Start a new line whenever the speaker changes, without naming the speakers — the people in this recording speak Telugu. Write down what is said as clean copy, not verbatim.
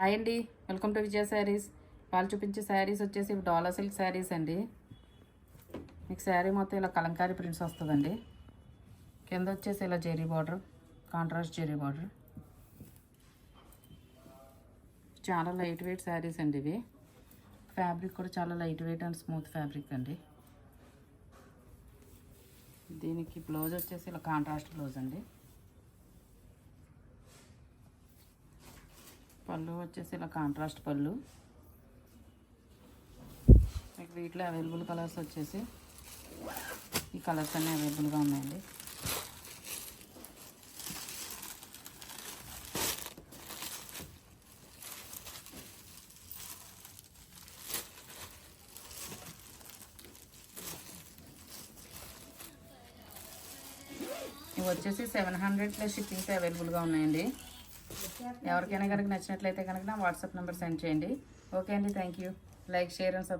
హాయ్ అండి, వెల్కమ్ టు విజయ శారీస్. వాళ్ళు చూపించే శారీస్ వచ్చేసి డాలా సిల్క్ శారీస్ అండి. మీకు శారీ మొత్తం ఇలా కలంకారీ ప్రింట్స్ వస్తుందండి. కింద వచ్చేసి ఇలా zari border, contrast zari border. చాలా లైట్ వెయిట్ శారీస్ అండి ఇవి. ఫ్యాబ్రిక్ కూడా చాలా light weight and smooth fabric అండి. దీనికి బ్లౌజ్ వచ్చేసి ఇలా కాంట్రాస్ట్ బ్లౌజ్ అండి. పళ్ళు వచ్చేసి ఇలా కాంట్రాస్ట్ పళ్ళు. మీకు వీటిలో అవైలబుల్ కలర్స్ వచ్చేసి ఈ కలర్స్ అన్నీ అవైలబుల్గా ఉన్నాయండి. ఇవి వచ్చేసి 700 ప్లస్ షిప్పింగ్స్ అవైలబుల్గా ఉన్నాయండి. ఎవరికైనా కనుక నచ్చినట్లయితే కనుక నా వాట్సాప్ నెంబర్ సెండ్ చేయండి. ఓకే అండి, thank you. Like, share and subscribe.